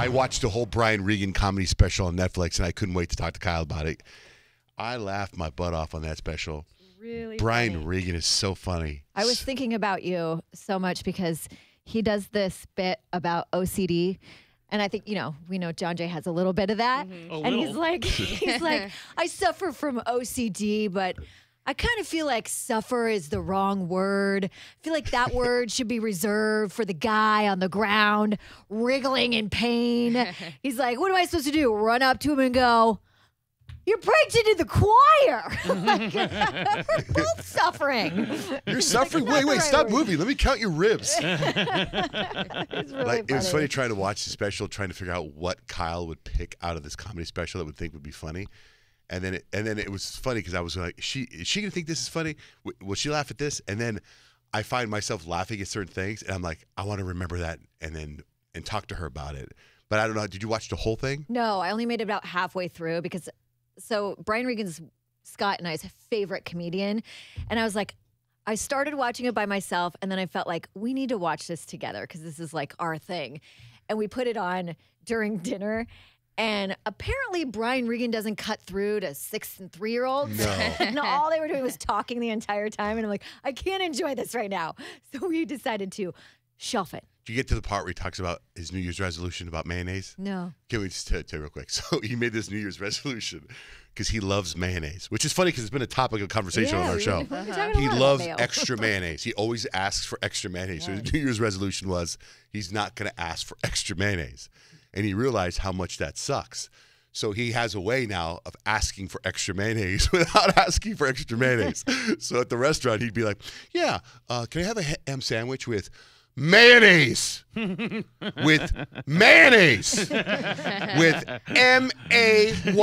I watched the whole Brian Regan comedy special on Netflix, and I couldn't wait to talk to Kyle about it. I laughed my butt off on that special. Really Brian funny. Regan is so funny. I was thinking about you so much because he does this bit about OCD. And I think, we know John Jay has a little bit of that. And he's like, I suffer from OCD, but I kind of feel like suffer is the wrong word. I feel like that word should be reserved for the guy on the ground wriggling in pain. He's like, what am I supposed to do? Run up to him and go, you're preaching to the choir. Like, we're both suffering. You're suffering? Like, wait, stop moving. Let me count your ribs. It's really It was funny. funny trying to watch the special, trying to figure out what Kyle would pick out of this comedy special that would think would be funny. And then it was funny because I was like, is she gonna think this is funny? Will she laugh at this? And then I find myself laughing at certain things, and I'm like, I want to remember that and talk to her about it. But I don't know. Did you watch the whole thing? No, I only made it about halfway through because Brian Regan's Scott and I's favorite comedian. And I was like, I started watching it by myself, and then I felt like we need to watch this together because this is like our thing. And we put it on during dinner. And apparently Brian Regan doesn't cut through to 6 and 3-year-olds. No. And all they were doing was talking the entire time. And I'm like, I can't enjoy this right now. So we decided to shelf it. Did you get to the part where he talks about his New Year's resolution about mayonnaise? No. Can we just tell you real quick? So he made this New Year's resolution because he loves mayonnaise, which is funny because it's been a topic of conversation on our show. We've been talking a He lot about loves mayo. extra mayonnaise. He always asks for extra mayonnaise. So his New Year's resolution was he's not going to ask for extra mayonnaise. And he realized how much that sucks. So he has a way now of asking for extra mayonnaise without asking for extra mayonnaise. So at the restaurant, he'd be like, yeah, can I have a ham sandwich with mayonnaise? With mayonnaise. With M-A-Y-O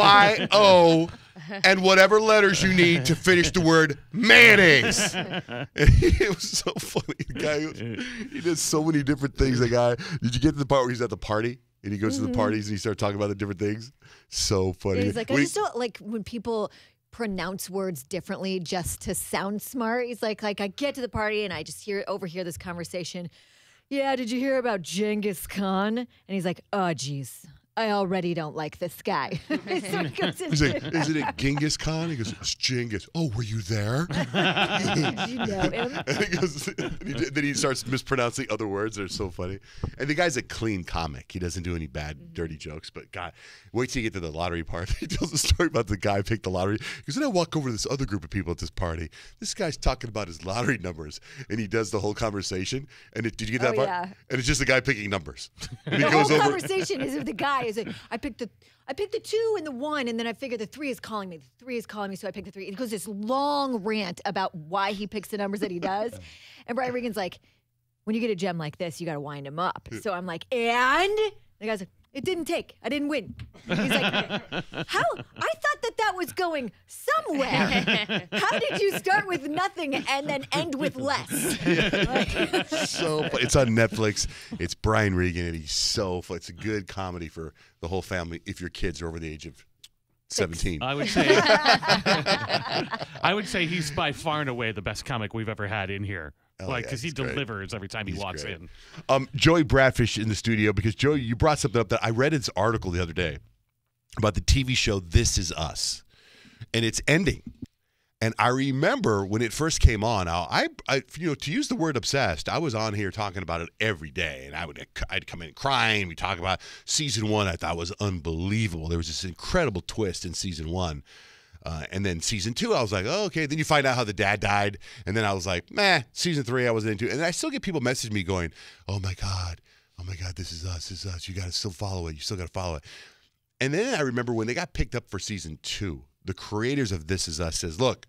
and whatever letters you need to finish the word mayonnaise. And it was so funny. The guy, he did so many different things. The guy, did you get to the part where he's at the party? And he goes to the parties and he starts talking about the different things. So funny. Yeah, he's like, I just don't like when people pronounce words differently just to sound smart. He's like I get to the party and I just overhear this conversation. Yeah, did you hear about Genghis Khan? And he's like, oh, geez, I already don't like this guy. So he goes He's like, into, isn't it Genghis Khan? He goes, it's Genghis. Oh, were you there? did you know him? And he goes, then he starts mispronouncing other words. They're so funny. And the guy's a clean comic. He doesn't do any bad, dirty jokes. But God, wait till you get to the lottery part. He tells a story about the guy who picked the lottery. He goes, then I walk over to this other group of people at this party. This guy's talking about his lottery numbers. And he does the whole conversation. And did you get that part? Yeah. And it's just the guy picking numbers. And The he goes whole over. conversation is with the guy. Is like, I picked the 2 and the 1, and then I figured the 3 is calling me. The 3 is calling me, so I picked the 3. It goes this long rant about why he picks the numbers that he does. And Brian Regan's like, when you get a gem like this, you got to wind him up. So I'm like, and? The guy's like, it didn't take. I didn't win. He's like, how? I thought that was going somewhere. How did you start with nothing and then end with less? So fun. It's on Netflix. It's Brian Regan, and he's so fun. It's a good comedy for the whole family if your kids are over the age of 17. I would say he's by far and away the best comic we've ever had in here. Oh, Like, yeah, because he he's great. delivers every time he He's walks great. in. Joey Bradfish in the studio because Joey, you brought something up that I read this article the other day about the TV show This Is Us, and it's ending. And I remember when it first came on, I to use the word obsessed, I was on here talking about it every day, and I'd come in crying. We talk about season 1. I thought was unbelievable. There was this incredible twist in season 1. And then season 2, I was like, oh, okay. Then you find out how the dad died. And then I was like, meh. Season 3, I wasn't into it. And I still get people message me going, oh, my God, This Is Us, This Is Us. You got to still follow it. You still got to follow it. And then I remember when they got picked up for season 2, the creators of This Is Us says, look,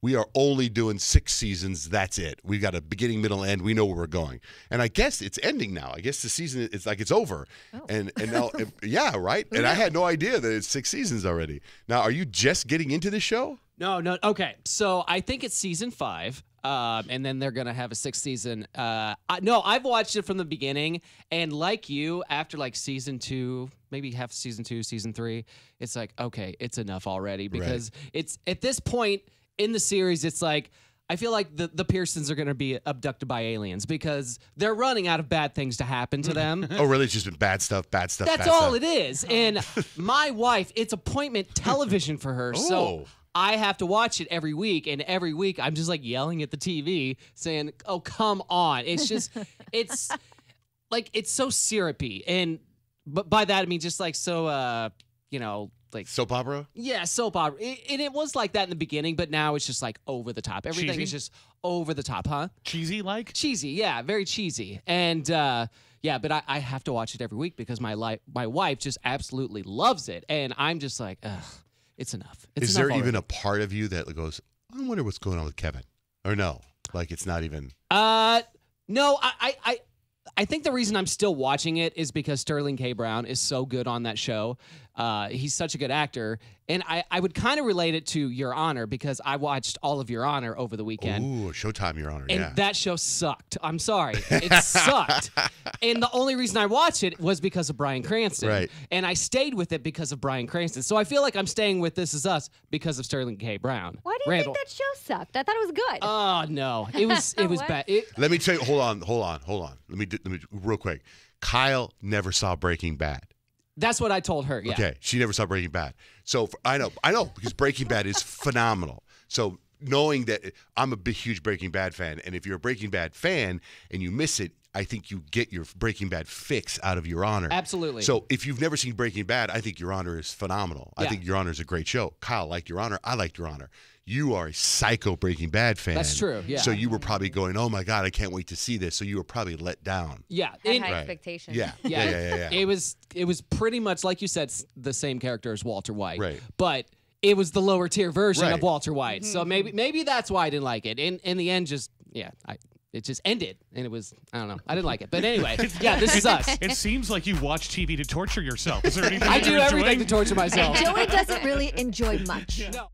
we are only doing 6 seasons. That's it. We've got a beginning, middle, end. We know where we're going. And I guess it's ending now. I guess the season is like it's over. Oh. And now, yeah, right? And I had no idea that it's 6 seasons already. Now, are you just getting into this show? No. Okay. So I think it's season 5. And then they're going to have a 6th season. No, I've watched it from the beginning. And like you, after like season 2, maybe half season 2, season 3, it's like, okay, it's enough already. Because it's at this point in the series, it's like, I feel like the Pearsons are going to be abducted by aliens because they're running out of bad things to happen to them. Oh, really? It's just been bad stuff, bad stuff. That's all it is. And my wife, it's appointment television for her. So Oh. I have to watch it every week. And every week I'm just like yelling at the TV saying, oh, come on. It's just, it's like, it's so syrupy. And but by that, I mean just like so, you know, like Soap opera? yeah, soap opera. And it was like that in the beginning, but now it's just like over the top. Everything Cheesy? is just over the top, huh? Cheesy like? Cheesy, yeah, very cheesy. And yeah, but I have to watch it every week because my wife just absolutely loves it, and I'm just like, ugh, it's enough. It's Is enough there even already. a part of you that goes, I wonder what's going on with Kevin? Or no? Like it's not even. No, I think the reason I'm still watching it is because Sterling K. Brown is so good on that show. He's such a good actor. And I would kind of relate it to Your Honor because I watched all of Your Honor over the weekend. Ooh, Showtime, Your Honor. And Yeah. that show sucked. I'm sorry. It sucked. And the only reason I watched it was because of Bryan Cranston. Right. And I stayed with it because of Bryan Cranston. So I feel like I'm staying with This Is Us because of Sterling K. Brown. Why do you Randall. think that show sucked? I thought it was good. Oh, no. It was What? bad. Let me tell you. Hold on. Let me real quick. Kyle never saw Breaking Bad. That's what I told her. Yeah. Okay, she never saw Breaking Bad. So I know because Breaking Bad is phenomenal. So knowing that I'm a big, huge Breaking Bad fan, and if you're a Breaking Bad fan and you miss it, I think you get your Breaking Bad fix out of Your Honor. Absolutely. So if you've never seen Breaking Bad, I think Your Honor is phenomenal. I Yeah. think Your Honor is a great show. Kyle liked Your Honor. I liked Your Honor. You are a psycho Breaking Bad fan. That's true, yeah. So you were probably going, oh my God, I can't wait to see this. So you were probably let down. Yeah. Had And- high Right. expectations. Yeah. Yeah. It was pretty much like you said, the same character as Walter White. Right. But it was the lower tier version Right. of Walter White. So maybe that's why I didn't like it. In the end, it just ended, and it was I don't know. I didn't like it, but anyway, yeah, This Is Us. It seems like you watch TV to torture yourself. Is there anything I you're do everything enjoying? to torture myself. Joey doesn't really enjoy much. No.